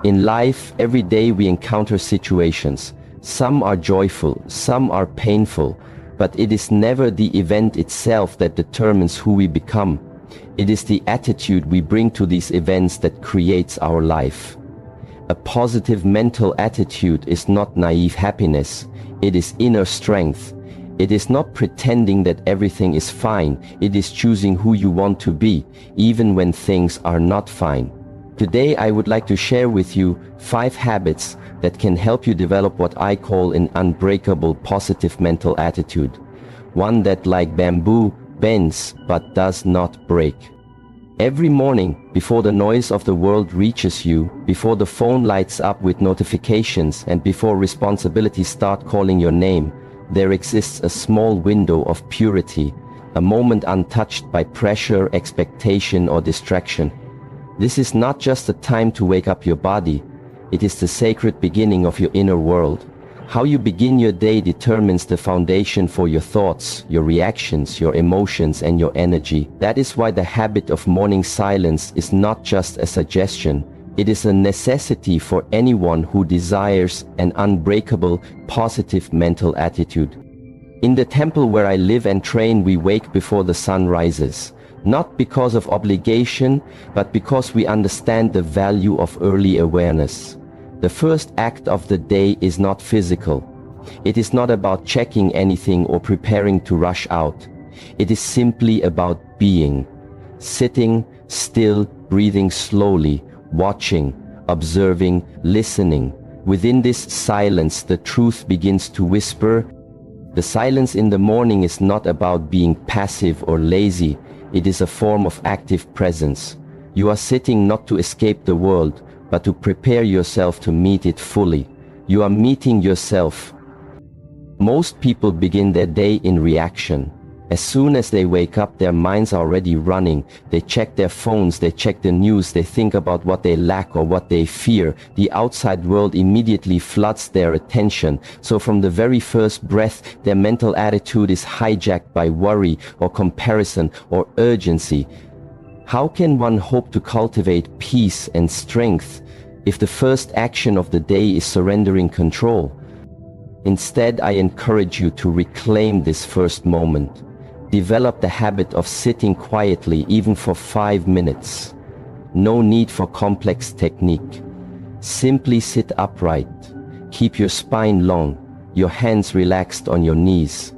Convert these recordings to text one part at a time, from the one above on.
In life, every day we encounter situations. Some are joyful, some are painful, but it is never the event itself that determines who we become. It is the attitude we bring to these events that creates our life. A positive mental attitude is not naive happiness, it is inner strength. It is not pretending that everything is fine, it is choosing who you want to be, even when things are not fine. Today I would like to share with you 5 habits that can help you develop what I call an unbreakable positive mental attitude. One that, like bamboo, bends but does not break. Every morning, before the noise of the world reaches you, before the phone lights up with notifications, and before responsibilities start calling your name, there exists a small window of purity, a moment untouched by pressure, expectation, or distraction. This is not just a time to wake up your body, it is the sacred beginning of your inner world. How you begin your day determines the foundation for your thoughts, your reactions, your emotions, and your energy. That is why the habit of morning silence is not just a suggestion, it is a necessity for anyone who desires an unbreakable, positive mental attitude. In the temple where I live and train, we wake before the sun rises. Not because of obligation, but because we understand the value of early awareness. The first act of the day is not physical. It is not about checking anything or preparing to rush out. It is simply about being. Sitting still, breathing slowly, watching, observing, listening. Within this silence, the truth begins to whisper. The silence in the morning is not about being passive or lazy. It is a form of active presence. You are sitting not to escape the world, but to prepare yourself to meet it fully. You are meeting yourself. Most people begin their day in reaction. As soon as they wake up, their minds are already running. They check their phones, they check the news, they think about what they lack or what they fear. The outside world immediately floods their attention. So from the very first breath, their mental attitude is hijacked by worry or comparison or urgency. How can one hope to cultivate peace and strength if the first action of the day is surrendering control? Instead, I encourage you to reclaim this first moment. Develop the habit of sitting quietly, even for 5 minutes. No need for complex technique. Simply sit upright. Keep your spine long, your hands relaxed on your knees,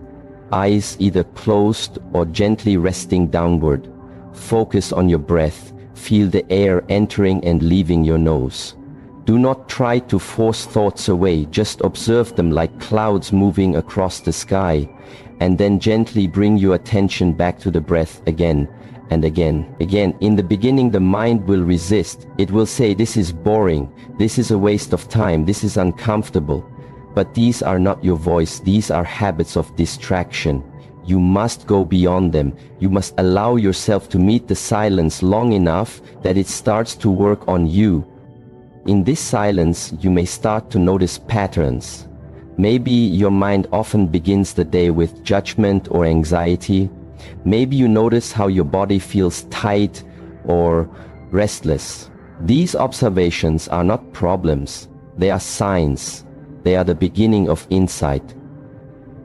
eyes either closed or gently resting downward. Focus on your breath. Feel the air entering and leaving your nose. Do not try to force thoughts away, just observe them like clouds moving across the sky, and then gently bring your attention back to the breath again and again. In the beginning, the mind will resist. It will say, this is boring, this is a waste of time, this is uncomfortable. But these are not your voice, these are habits of distraction. You must go beyond them. You must allow yourself to meet the silence long enough that it starts to work on you. In this silence, you may start to notice patterns. Maybe your mind often begins the day with judgment or anxiety. Maybe you notice how your body feels tight or restless. These observations are not problems. They are signs. They are the beginning of insight.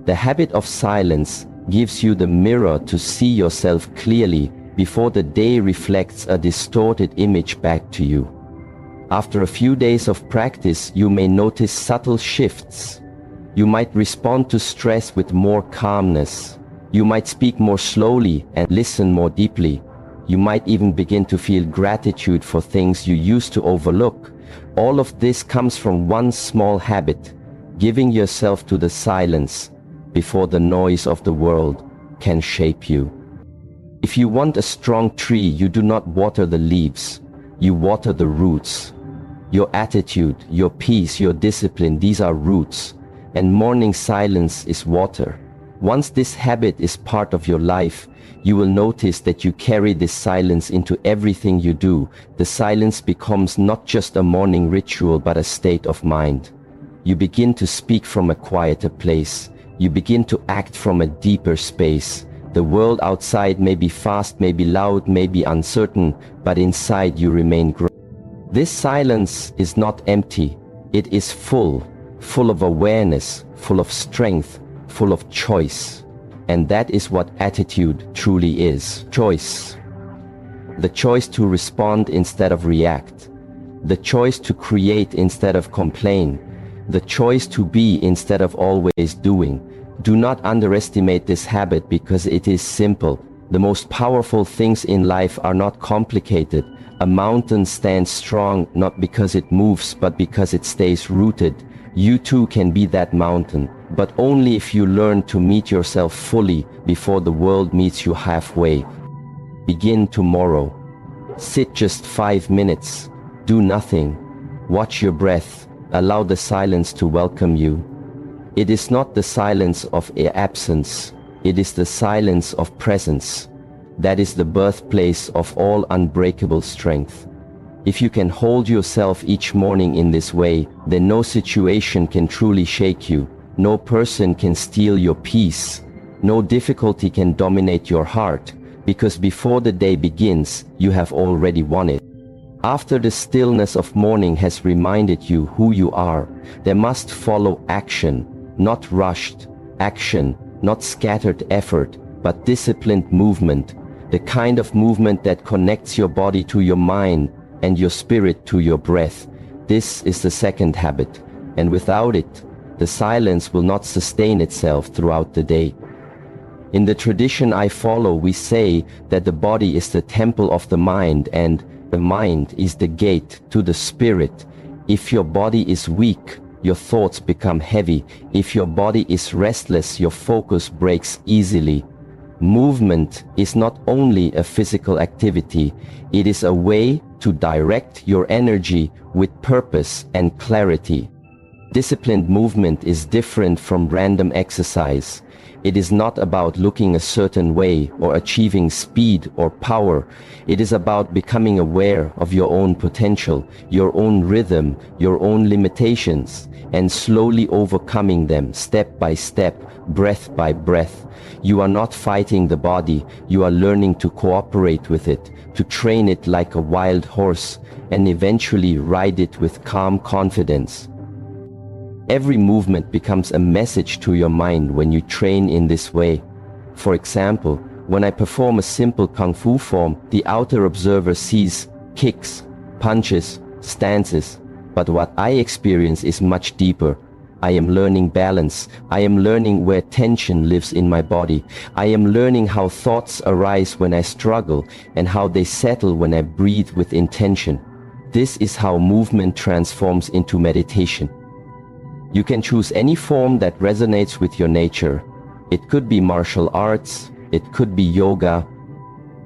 The habit of silence gives you the mirror to see yourself clearly before the day reflects a distorted image back to you. After a few days of practice, you may notice subtle shifts. You might respond to stress with more calmness. You might speak more slowly and listen more deeply. You might even begin to feel gratitude for things you used to overlook. All of this comes from one small habit, giving yourself to the silence before the noise of the world can shape you. If you want a strong tree, you do not water the leaves, you water the roots. Your attitude, your peace, your discipline, these are roots, and morning silence is water. Once this habit is part of your life, you will notice that you carry this silence into everything you do. The silence becomes not just a morning ritual, but a state of mind. You begin to speak from a quieter place. You begin to act from a deeper space. The world outside may be fast, may be loud, may be uncertain, but inside you remain grounded. This silence is not empty. It is full of awareness, full of strength, full of choice. And that is what attitude truly is. Choice. The choice to respond instead of react. The choice to create instead of complain. The choice to be instead of always doing. Do not underestimate this habit because it is simple. The most powerful things in life are not complicated. A mountain stands strong not because it moves but because it stays rooted. You too can be that mountain, but only if you learn to meet yourself fully before the world meets you halfway. Begin tomorrow. Sit just 5 minutes. Do nothing. Watch your breath. Allow the silence to welcome you. It is not the silence of absence. It is the silence of presence. That is the birthplace of all unbreakable strength. If you can hold yourself each morning in this way, then no situation can truly shake you. No person can steal your peace. No difficulty can dominate your heart, because before the day begins, you have already won it. After the stillness of morning has reminded you who you are, there must follow action, not rushed action, not scattered effort, but disciplined movement, the kind of movement that connects your body to your mind and your spirit to your breath. This is the second habit, and without it, the silence will not sustain itself throughout the day. In the tradition I follow, we say that the body is the temple of the mind and the mind is the gate to the spirit. If your body is weak, your thoughts become heavy. If your body is restless, your focus breaks easily. Movement is not only a physical activity, it is a way to direct your energy with purpose and clarity. Disciplined movement is different from random exercise. It is not about looking a certain way or achieving speed or power. It is about becoming aware of your own potential, your own rhythm, your own limitations, and slowly overcoming them step by step, breath by breath. You are not fighting the body, you are learning to cooperate with it, to train it like a wild horse, and eventually ride it with calm confidence. Every movement becomes a message to your mind when you train in this way. For example, when I perform a simple kung fu form, the outer observer sees kicks, punches, stances, but what I experience is much deeper. I am learning balance. I am learning where tension lives in my body. I am learning how thoughts arise when I struggle and how they settle when I breathe with intention. This is how movement transforms into meditation. You can choose any form that resonates with your nature. It could be martial arts, it could be yoga,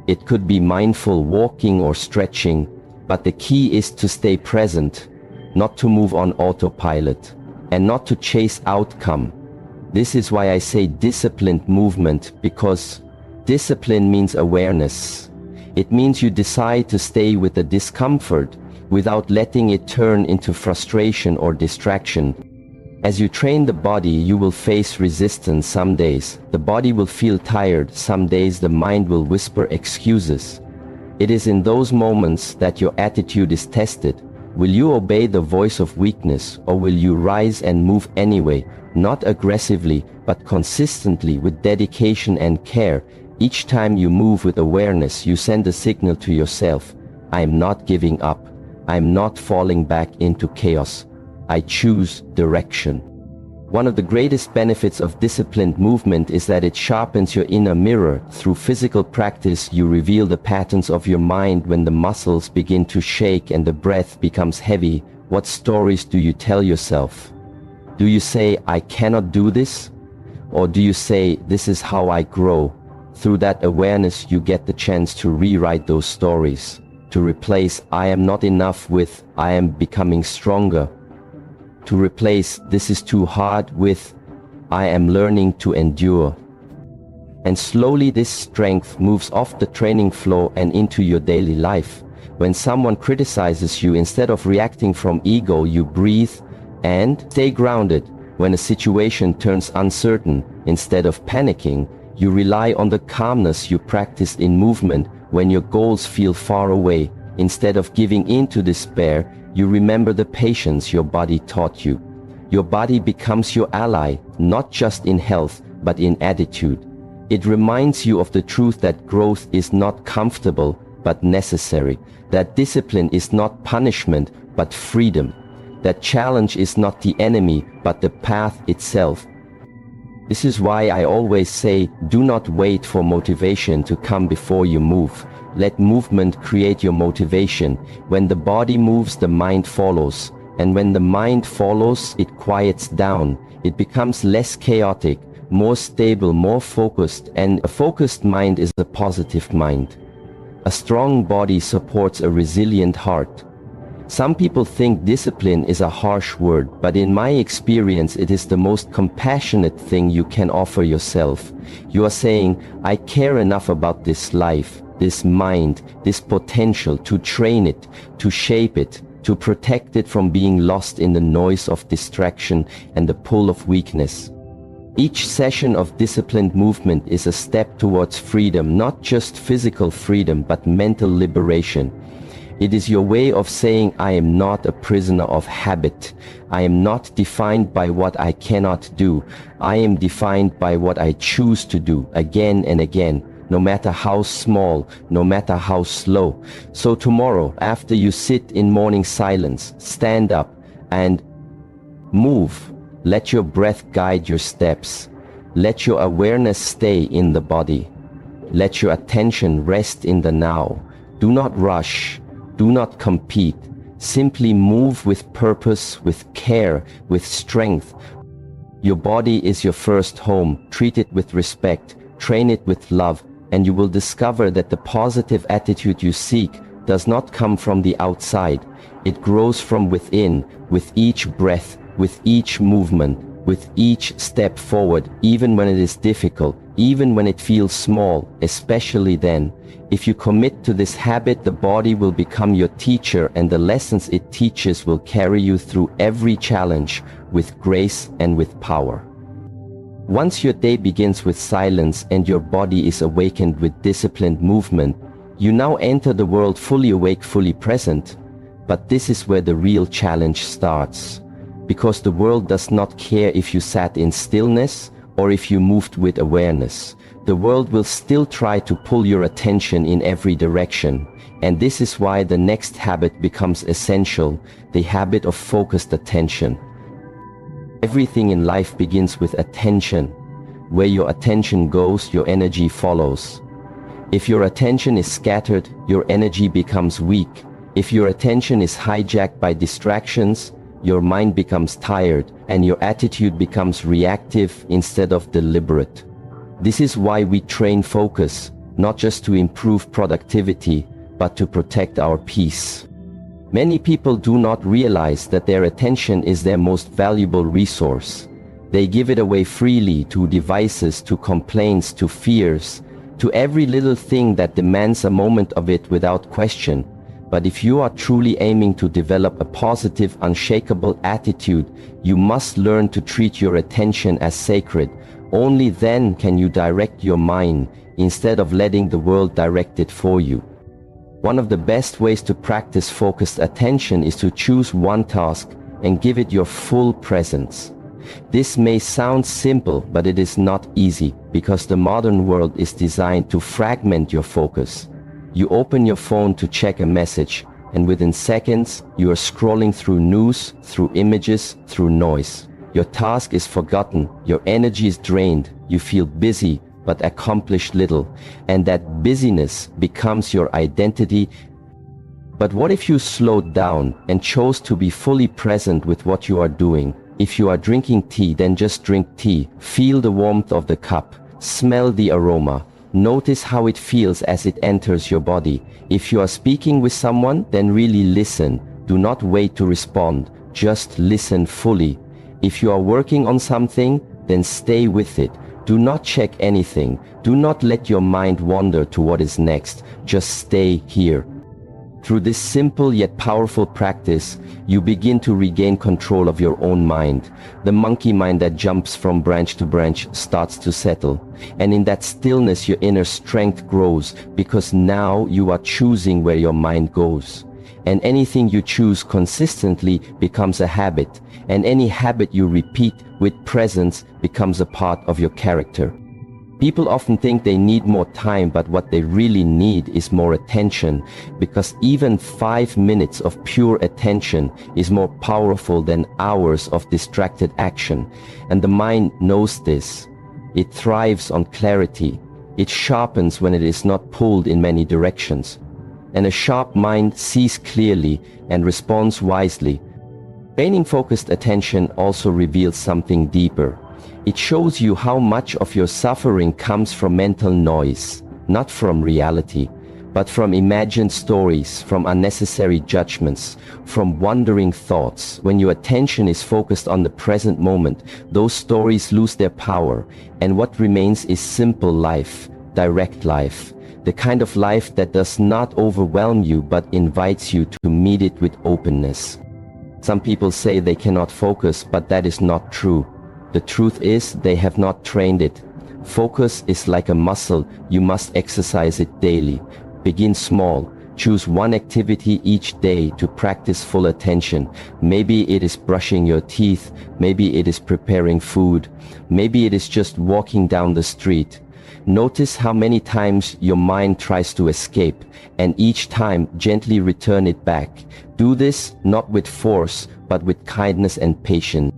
it could be mindful walking or stretching, but the key is to stay present, not to move on autopilot, and not to chase outcome. This is why I say disciplined movement, because discipline means awareness. It means you decide to stay with the discomfort without letting it turn into frustration or distraction. As you train the body, you will face resistance some days. The body will feel tired. Some days the mind will whisper excuses. It is in those moments that your attitude is tested. Will you obey the voice of weakness, or will you rise and move anyway, not aggressively, but consistently with dedication and care? Each time you move with awareness, you send a signal to yourself. I am not giving up. I am not falling back into chaos. I choose direction. One of the greatest benefits of disciplined movement is that it sharpens your inner mirror. Through physical practice, you reveal the patterns of your mind when the muscles begin to shake and the breath becomes heavy. What stories do you tell yourself? Do you say, I cannot do this? Or do you say, this is how I grow? Through that awareness, you get the chance to rewrite those stories, to replace I am not enough with I am becoming stronger. To replace this is too hard with I am learning to endure. And slowly this strength moves off the training floor and into your daily life. When someone criticizes you, instead of reacting from ego, you breathe and stay grounded. When a situation turns uncertain, instead of panicking, you rely on the calmness you practiced in movement. When your goals feel far away, Instead of giving in to despair, you remember the patience your body taught you. Your body becomes your ally, not just in health, but in attitude. It reminds you of the truth that growth is not comfortable, but necessary. That discipline is not punishment, but freedom. That challenge is not the enemy, but the path itself. This is why I always say, do not wait for motivation to come before you move. Let movement create your motivation. When the body moves, the mind follows. And when the mind follows, it quiets down. It becomes less chaotic, more stable, more focused, and a focused mind is a positive mind. A strong body supports a resilient heart. Some people think discipline is a harsh word, but in my experience it is the most compassionate thing you can offer yourself. You are saying, I care enough about this life, this mind, this potential to train it, to shape it, to protect it from being lost in the noise of distraction and the pull of weakness. Each session of disciplined movement is a step towards freedom, not just physical freedom, but mental liberation. It is your way of saying, I am not a prisoner of habit. I am not defined by what I cannot do. I am defined by what I choose to do again and again, no matter how small, no matter how slow. So tomorrow, after you sit in morning silence, stand up and move. Let your breath guide your steps. Let your awareness stay in the body. Let your attention rest in the now. Do not rush. Do not compete. Simply move with purpose, with care, with strength. Your body is your first home. Treat it with respect. Train it with love. And you will discover that the positive attitude you seek does not come from the outside. It grows from within, with each breath, with each movement, with each step forward, even when it is difficult, even when it feels small, especially then. If you commit to this habit, the body will become your teacher, and the lessons it teaches will carry you through every challenge with grace and with power. Once your day begins with silence and your body is awakened with disciplined movement, you now enter the world fully awake, fully present. But this is where the real challenge starts. Because the world does not care if you sat in stillness or if you moved with awareness. The world will still try to pull your attention in every direction. And this is why the next habit becomes essential, the habit of focused attention. Everything in life begins with attention. Where your attention goes, your energy follows. If your attention is scattered, your energy becomes weak. If your attention is hijacked by distractions, your mind becomes tired and your attitude becomes reactive instead of deliberate. This is why we train focus, not just to improve productivity, but to protect our peace. Many people do not realize that their attention is their most valuable resource. They give it away freely to devices, to complaints, to fears, to every little thing that demands a moment of it without question. But if you are truly aiming to develop a positive, unshakable attitude, you must learn to treat your attention as sacred. Only then can you direct your mind, instead of letting the world direct it for you. One of the best ways to practice focused attention is to choose one task and give it your full presence. This may sound simple, but it is not easy, because the modern world is designed to fragment your focus. You open your phone to check a message, and within seconds, you are scrolling through news, through images, through noise. Your task is forgotten, your energy is drained, you feel busy but accomplish little, and that busyness becomes your identity. But what if you slowed down and chose to be fully present with what you are doing? If you are drinking tea, then just drink tea. Feel the warmth of the cup, smell the aroma. Notice how it feels as it enters your body. If you are speaking with someone, then really listen. Do not wait to respond. Just listen fully. If you are working on something, then stay with it. Do not check anything. Do not let your mind wander to what is next. Just stay here. Through this simple yet powerful practice, you begin to regain control of your own mind. The monkey mind that jumps from branch to branch starts to settle. And in that stillness, your inner strength grows, because now you are choosing where your mind goes. And anything you choose consistently becomes a habit, and any habit you repeat with presence becomes a part of your character. People often think they need more time, but what they really need is more attention, because even 5 minutes of pure attention is more powerful than hours of distracted action. And the mind knows this. It thrives on clarity. It sharpens when it is not pulled in many directions. And a sharp mind sees clearly and responds wisely. Training focused attention also reveals something deeper. It shows you how much of your suffering comes from mental noise, not from reality, but from imagined stories, from unnecessary judgments, from wandering thoughts. When your attention is focused on the present moment, those stories lose their power, and what remains is simple life, direct life, the kind of life that does not overwhelm you but invites you to meet it with openness. Some people say they cannot focus, but that is not true. The truth is, they have not trained it. Focus is like a muscle. You must exercise it daily. Begin small. Choose one activity each day to practice full attention. Maybe it is brushing your teeth. Maybe it is preparing food. Maybe it is just walking down the street. Notice how many times your mind tries to escape, and each time gently return it back. Do this not with force, but with kindness and patience.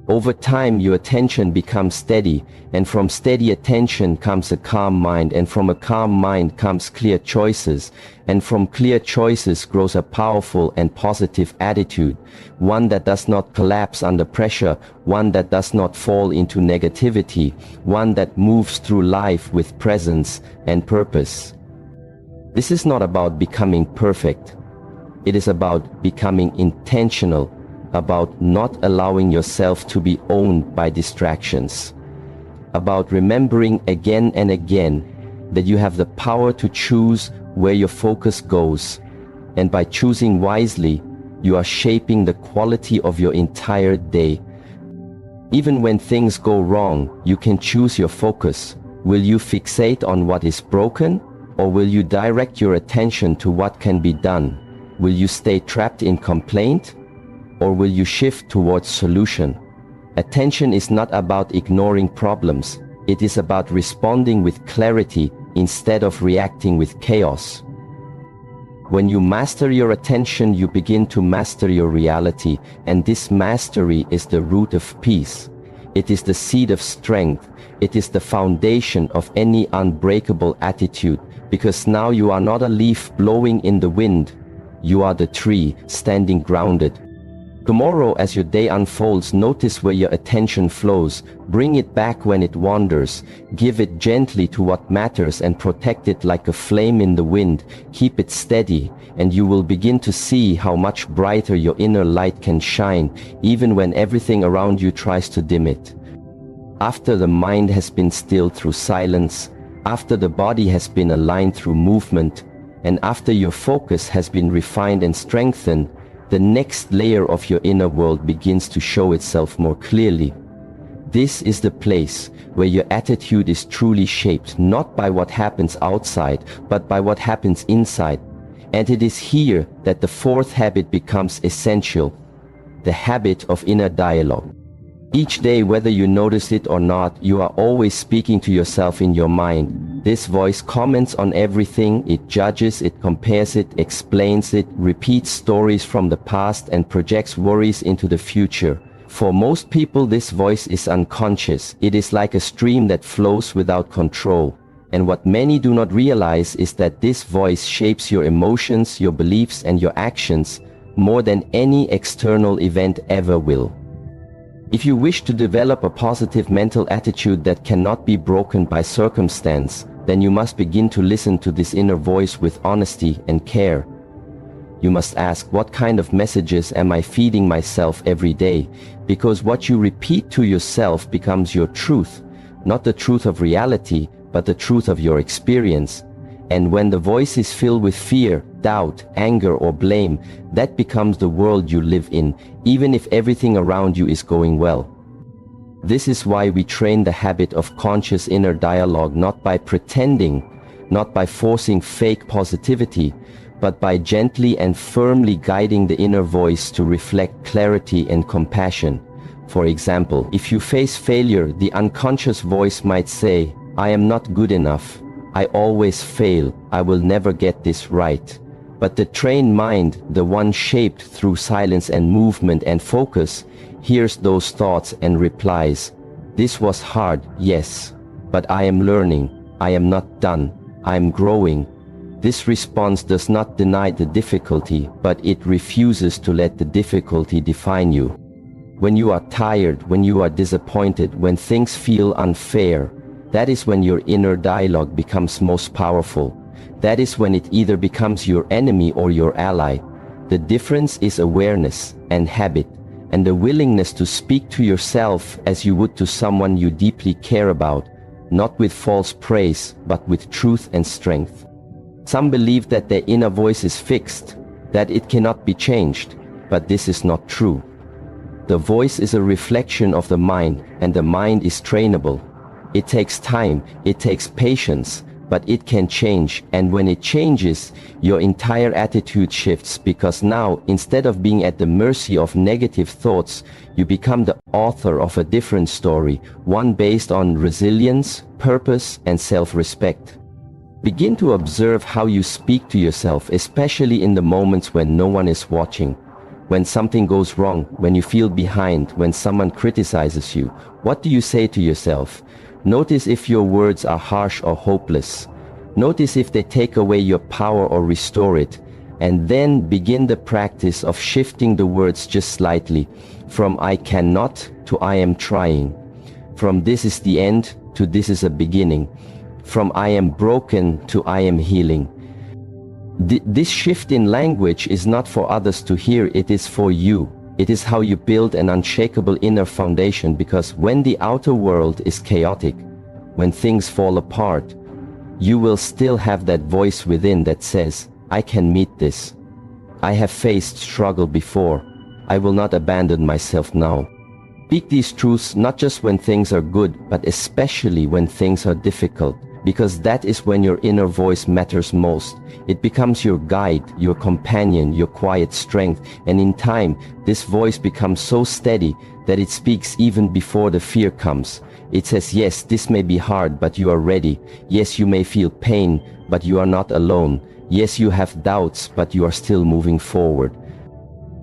Over time, your attention becomes steady, and from steady attention comes a calm mind, and from a calm mind comes clear choices, and from clear choices grows a powerful and positive attitude, one that does not collapse under pressure, one that does not fall into negativity, one that moves through life with presence and purpose. This is not about becoming perfect. It is about becoming intentional, about not allowing yourself to be owned by distractions, about remembering again and again that you have the power to choose where your focus goes, and by choosing wisely, you are shaping the quality of your entire day. Even when things go wrong, you can choose your focus. Will you fixate on what is broken, or will you direct your attention to what can be done? Will you stay trapped in complaint, or will you shift towards solution? Attention is not about ignoring problems. It is about responding with clarity instead of reacting with chaos. When you master your attention, you begin to master your reality, and this mastery is the root of peace. It is the seed of strength. It is the foundation of any unbreakable attitude, because now you are not a leaf blowing in the wind. You are the tree standing grounded. Tomorrow, as your day unfolds, notice where your attention flows. Bring it back when it wanders. Give it gently to what matters and protect it like a flame in the wind. Keep it steady, and you will begin to see how much brighter your inner light can shine, even when everything around you tries to dim it. After the mind has been stilled through silence, after the body has been aligned through movement, and after your focus has been refined and strengthened, the next layer of your inner world begins to show itself more clearly. This is the place where your attitude is truly shaped, not by what happens outside, but by what happens inside. And it is here that the fourth habit becomes essential, the habit of inner dialogue. Each day, whether you notice it or not, you are always speaking to yourself in your mind. This voice comments on everything. It judges, it compares, it explains, it repeats stories from the past and projects worries into the future. For most people, this voice is unconscious. It is like a stream that flows without control. And what many do not realize is that this voice shapes your emotions, your beliefs, and your actions more than any external event ever will. If you wish to develop a positive mental attitude that cannot be broken by circumstance, then you must begin to listen to this inner voice with honesty and care. You must ask, what kind of messages am I feeding myself every day? Because what you repeat to yourself becomes your truth, not the truth of reality, but the truth of your experience. And when the voice is filled with fear, doubt, anger, or blame, that becomes the world you live in, even if everything around you is going well. This is why we train the habit of conscious inner dialogue, not by pretending, not by forcing fake positivity, but by gently and firmly guiding the inner voice to reflect clarity and compassion. For example, if you face failure, the unconscious voice might say, "I am not good enough. I always fail. I will never get this right." But the trained mind, the one shaped through silence and movement and focus, hears those thoughts and replies, "This was hard, yes, but I am learning. I am not done. I am growing." This response does not deny the difficulty, but it refuses to let the difficulty define you. When you are tired, when you are disappointed, when things feel unfair, that is when your inner dialogue becomes most powerful. That is when it either becomes your enemy or your ally. The difference is awareness and habit, and the willingness to speak to yourself as you would to someone you deeply care about, not with false praise, but with truth and strength. Some believe that their inner voice is fixed, that it cannot be changed, but this is not true. The voice is a reflection of the mind, and the mind is trainable. It takes time, it takes patience, but it can change, and when it changes, your entire attitude shifts, because now, instead of being at the mercy of negative thoughts, you become the author of a different story, one based on resilience, purpose, and self-respect. Begin to observe how you speak to yourself, especially in the moments when no one is watching. When something goes wrong, when you feel behind, when someone criticizes you, what do you say to yourself? Notice if your words are harsh or hopeless. Notice if they take away your power or restore it. And then begin the practice of shifting the words just slightly, from "I cannot" to "I am trying." From "this is the end" to "this is a beginning." From "I am broken" to "I am healing." This shift in language is not for others to hear, it is for you. It is how you build an unshakable inner foundation, because when the outer world is chaotic, when things fall apart, you will still have that voice within that says, "I can meet this. I have faced struggle before. I will not abandon myself now." Speak these truths not just when things are good, but especially when things are difficult, because that is when your inner voice matters most. It becomes your guide, your companion, your quiet strength, and in time, this voice becomes so steady that it speaks even before the fear comes. It says, "Yes, this may be hard, but you are ready. Yes, you may feel pain, but you are not alone. Yes, you have doubts, but you are still moving forward."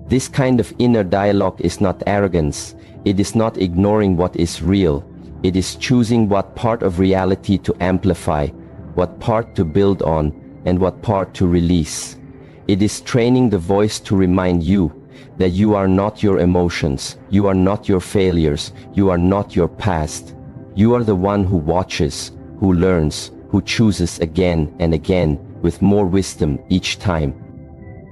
This kind of inner dialogue is not arrogance. It is not ignoring what is real. It is choosing what part of reality to amplify, what part to build on, and what part to release. It is training the voice to remind you that you are not your emotions, you are not your failures, you are not your past. You are the one who watches, who learns, who chooses again and again with more wisdom each time.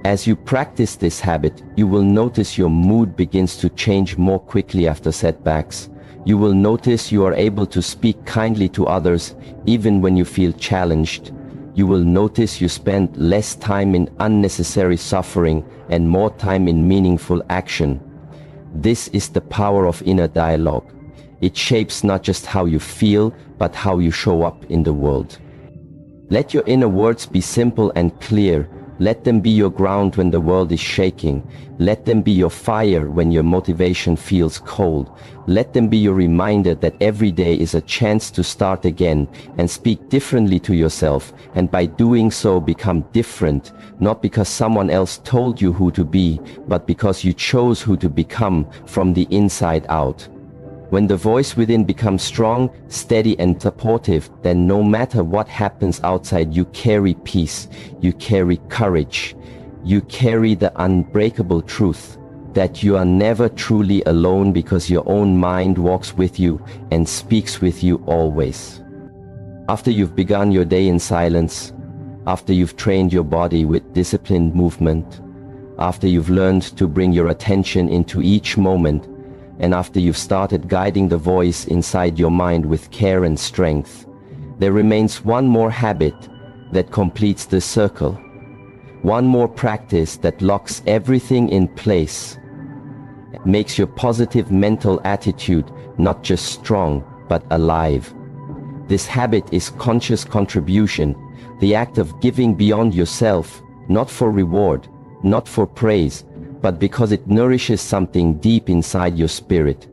As you practice this habit, you will notice your mood begins to change more quickly after setbacks. You will notice you are able to speak kindly to others even when you feel challenged. You will notice you spend less time in unnecessary suffering and more time in meaningful action. This is the power of inner dialogue. It shapes not just how you feel, but how you show up in the world. Let your inner words be simple and clear. Let them be your ground when the world is shaking. Let them be your fire when your motivation feels cold. Let them be your reminder that every day is a chance to start again and speak differently to yourself, and by doing so become different, not because someone else told you who to be, but because you chose who to become from the inside out. When the voice within becomes strong, steady and supportive, then no matter what happens outside, you carry peace, you carry courage, you carry the unbreakable truth that you are never truly alone, because your own mind walks with you and speaks with you always. After you've begun your day in silence, after you've trained your body with disciplined movement, after you've learned to bring your attention into each moment, and after you've started guiding the voice inside your mind with care and strength, there remains one more habit that completes the circle. One more practice that locks everything in place. Makes your positive mental attitude not just strong, but alive. This habit is conscious contribution, the act of giving beyond yourself, not for reward, not for praise, but because it nourishes something deep inside your spirit.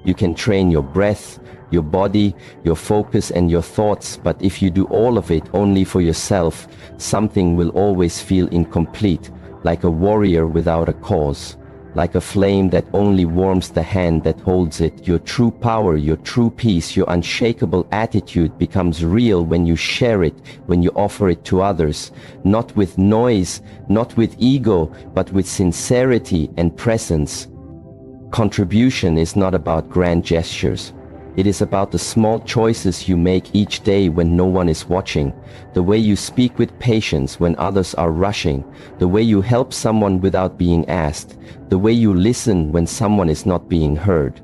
You can train your breath, your body, your focus and your thoughts, but if you do all of it only for yourself, something will always feel incomplete, like a warrior without a cause. Like a flame that only warms the hand that holds it. Your true power, your true peace, your unshakable attitude becomes real when you share it, when you offer it to others. Not with noise, not with ego, but with sincerity and presence. Contribution is not about grand gestures. It is about the small choices you make each day when no one is watching, the way you speak with patience when others are rushing, the way you help someone without being asked, the way you listen when someone is not being heard.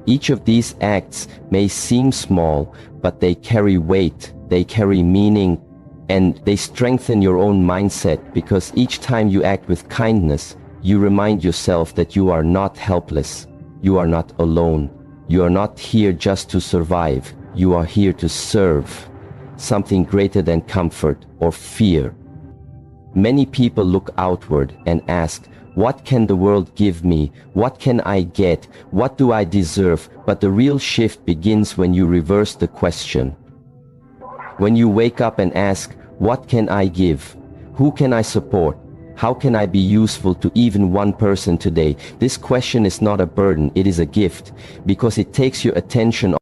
Each of these acts may seem small, but they carry weight, they carry meaning, and they strengthen your own mindset, because each time you act with kindness, you remind yourself that you are not helpless, you are not alone. You are not here just to survive. You are here to serve something greater than comfort or fear. Many people look outward and ask, what can the world give me? What can I get? What do I deserve? But the real shift begins when you reverse the question. When you wake up and ask, what can I give? Who can I support? How can I be useful to even one person today? This question is not a burden, it is a gift, because it takes your attention